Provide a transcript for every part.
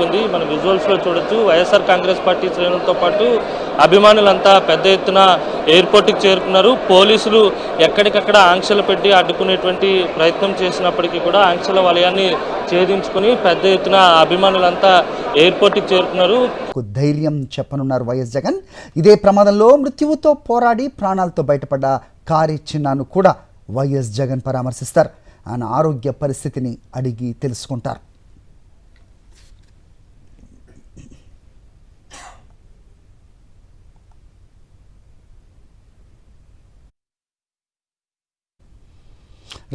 ఉంది. మన విజువల్స్ లో చూడొచ్చు వైఎస్ఆర్ కాంగ్రెస్ పార్టీ శ్రేణులతో పాటు అభిమానులంతా పెద్ద ఎత్తున ఎయిర్పోర్ట్ కి చేరుకున్నారు. పోలీసులు ఎక్కడికక్కడ ఆంక్షలు పెట్టి అడ్డుకునేటువంటి ప్రయత్నం చేసినప్పటికీ కూడా ఆంక్షల వలయాన్ని ఛేదించుకుని పెద్ద ఎత్తున అభిమానులంతా ఎయిర్పోర్ట్ కి చేరుకున్నారు. ధైర్యం చెప్పనున్నారు వైఎస్ జగన్. ఇదే ప్రమాదంలో మృత్యువుతో పోరాడి ప్రాణాలతో బయటపడ్డ కారి చిన్నాను కూడా వైఎస్ జగన్ పరామర్శిస్తారు. ఆయన ఆరోగ్య పరిస్థితిని అడిగి తెలుసుకుంటారు.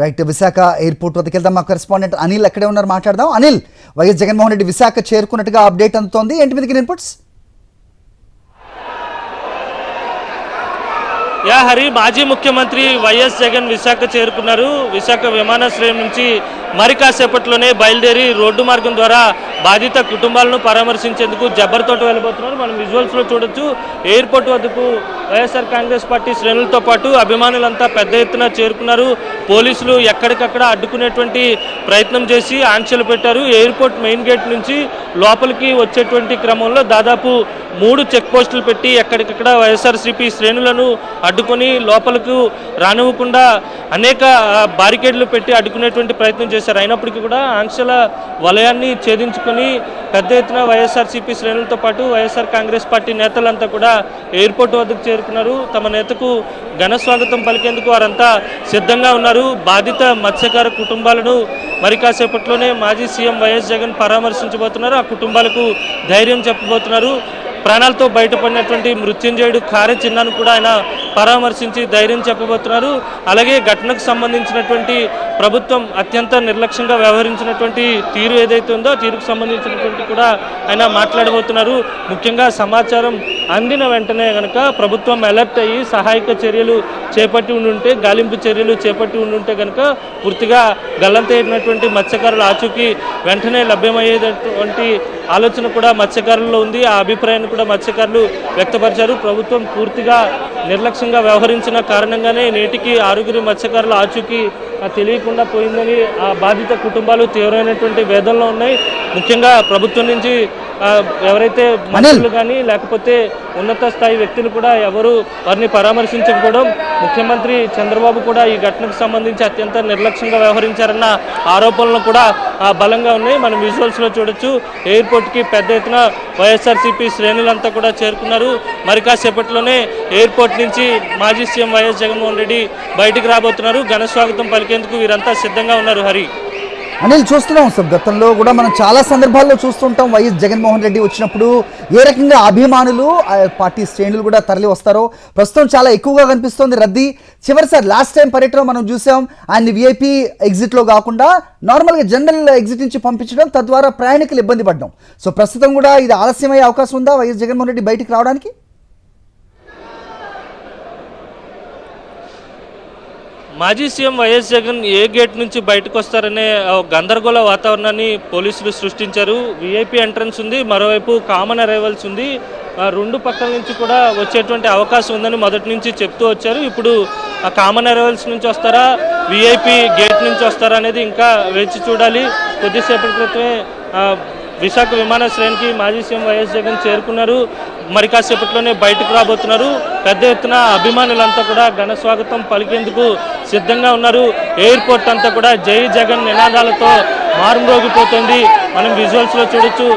రైట్, విశాఖ ఎయిర్పోర్ట్ వద్దకు వెళ్దాం. మా కరెస్పాండెంట్ అనిల్ ఎక్కడే ఉన్నారు, మాట్లాడదాం. అనిల్, వైఎస్ జగన్మోహన్ రెడ్డి విశాఖ చేరుకున్నట్టుగా అప్డేట్ అందుతోంది, ఏంటి మీదకి ఇన్పుట్స్? హరి, మాజీ ముఖ్యమంత్రి వైఎస్ జగన్ విశాఖ చేరుకున్నారు. విశాఖ విమానాశ్రయం నుంచి మరి కాసేపట్లోనే బయలుదేరి రోడ్డు మార్గం ద్వారా బాధిత కుటుంబాలను పరామర్శించేందుకు జబ్బర్తోట వెళ్ళబోతున్నారు. మనం విజువల్స్ లో చూడొచ్చు. ఎయిర్పోర్ట్ వద్దకు వైఎస్ఆర్ కాంగ్రెస్ పార్టీ శ్రేణులతో పాటు అభిమానులంతా పెద్ద ఎత్తున చేరుకున్నారు. పోలీసులు ఎక్కడికక్కడ అడ్డుకునేటువంటి ప్రయత్నం చేసి ఆంక్షలు పెట్టారు. ఎయిర్పోర్ట్ మెయిన్ గేట్ నుంచి లోపలికి వచ్చేటువంటి క్రమంలో దాదాపు 3 చెక్ పోస్టులు పెట్టి ఎక్కడికక్కడ వైఎస్ఆర్సీపీ శ్రేణులను అడ్డుకొని లోపలకు రానివ్వకుండా అనేక బారికేడ్లు పెట్టి అడ్డుకునేటువంటి ప్రయత్నం చేశారు. అయినప్పటికీ కూడా ఆంక్షల వలయాన్ని ఛేదించుకొని పెద్ద ఎత్తున వైఎస్ఆర్సీపీ శ్రేణులతో పాటు వైఎస్ఆర్ కాంగ్రెస్ పార్టీ నేతలంతా కూడా ఎయిర్పోర్ట్ వద్దకు చేరుకున్నారు. తమ నేతకు ఘన స్వాగతం పలికేందుకు వారంతా సిద్ధంగా ఉన్నారు. బాధిత మత్స్యకార కుటుంబాలను మరి కాసేపట్లోనే మాజీ సీఎం వైఎస్ జగన్ పరామర్శించబోతున్నారు. ఆ కుటుంబాలకు ధైర్యం చెప్పబోతున్నారు. ప్రాణాలతో బయటపడినటువంటి మృత్యుంజయుడు కారి చిన్నాను కూడా ఆయన పరామర్శించి ధైర్యం చెప్పబోతున్నారు. అలాగే ఘటనకు సంబంధించినటువంటి ప్రభుత్వం అత్యంత నిర్లక్ష్యంగా వ్యవహరించినటువంటి తీరు ఏదైతే ఉందో ఆ తీరుకు సంబంధించినటువంటి కూడా ఆయన మాట్లాడబోతున్నారు. ముఖ్యంగా సమాచారం అందిన వెంటనే కనుక ప్రభుత్వం అలర్ట్ అయ్యి సహాయక చర్యలు చేపట్టి ఉండుంటే, గాలింపు చర్యలు చేపట్టి ఉండుంటే కనుక పూర్తిగా గల్లంతైనటువంటి మత్స్యకారుల ఆచూకీ వెంటనే లభ్యమయ్యేటటువంటి ఆలోచన కూడా మత్స్యకారుల్లో ఉంది. ఆ అభిప్రాయాన్ని కూడా మత్స్యకారులు వ్యక్తపరిచారు. ప్రభుత్వం పూర్తిగా నిర్లక్ష్యంగా వ్యవహరించిన కారణంగానే నేటికి 6 మత్స్యకారుల ఆచూకీ తెలియకుండా పోయిందని ఆ బాధిత కుటుంబాలు తీవ్రమైనటువంటి వేదనలో ఉన్నాయి. ముఖ్యంగా ప్రభుత్వం నుంచి ఎవరైతే మంత్రులు కానీ లేకపోతే ఉన్నత స్థాయి వ్యక్తులు కూడా ఎవరు వారిని పరామర్శించకపోవడం, ముఖ్యమంత్రి చంద్రబాబు కూడా ఈ ఘటనకు సంబంధించి అత్యంత నిర్లక్ష్యంగా వ్యవహరించారన్న ఆరోపణలు కూడా బలంగా ఉన్నాయి. మనం విజువల్స్లో చూడొచ్చు. ఎయిర్పోర్ట్కి పెద్ద ఎత్తున వైఎస్ఆర్సీపీ శ్రేణులంతా కూడా చేరుకున్నారు. మరి కాసేపట్లోనే ఎయిర్పోర్ట్ నుంచి మాజీ సీఎం వైఎస్ జగన్మోహన్ రెడ్డి బయటికి రాబోతున్నారు. ఘన స్వాగతం పలికేందుకు వీరంతా సిద్ధంగా ఉన్నారు. హరి, అనిల్, చూస్తున్నాం సార్, గతంలో కూడా మనం చాలా సందర్భాల్లో చూస్తుంటాం వైఎస్ జగన్మోహన్ రెడ్డి వచ్చినప్పుడు ఏ రకంగా అభిమానులు పార్టీ శ్రేణులు కూడా తరలి వస్తారో. ప్రస్తుతం చాలా ఎక్కువగా కనిపిస్తోంది రద్దీ. చివరిసారి లాస్ట్ టైం పర్యటన మనం చూసాం, ఆయన్ని విఐపీ ఎగ్జిట్లో కాకుండా నార్మల్గా జనరల్ ఎగ్జిట్ నుంచి పంపించడం, తద్వారా ప్రయాణికులు ఇబ్బంది పడ్డం. సో ప్రస్తుతం కూడా ఇది ఆలస్యమయ్యే అవకాశం ఉందా వైఎస్ జగన్మోహన్ రెడ్డి బయటికి రావడానికి? మాజీ సీఎం వైఎస్ జగన్ ఏ గేట్ నుంచి బయటకు వస్తారనే గందరగోళ వాతావరణాన్ని పోలీసులు సృష్టించారు. విఐపీ ఎంట్రన్స్ ఉంది, మరోవైపు కామన్ అరైవల్స్ ఉంది. 2 పక్కల నుంచి కూడా వచ్చేటువంటి అవకాశం ఉందని మొదటి నుంచి చెప్తూ వచ్చారు. ఇప్పుడు ఆ కామన్ అరైవల్స్ నుంచి వస్తారా, విఐపీ గేట్ నుంచి వస్తారా అనేది ఇంకా వేచి చూడాలి. కొద్దిసేపటి క్రితమే విశాఖ విమానాశ్రయానికి మాజీ సీఎం వైఎస్ జగన్ చేరుకున్నారు. మరి కాసేపట్లోనే బయటకు రాబోతున్నారు. పెద్ద ఎత్తున అభిమానులంతా కూడా ఘన స్వాగతం పలికేందుకు సిద్ధంగా ఉన్నారు. ఎయిర్పోర్ట్ అంతా కూడా జై జగన్ నినాదాలతో మారుమ్రోగిపోతుంది. మనం విజువల్స్లో చూడొచ్చు.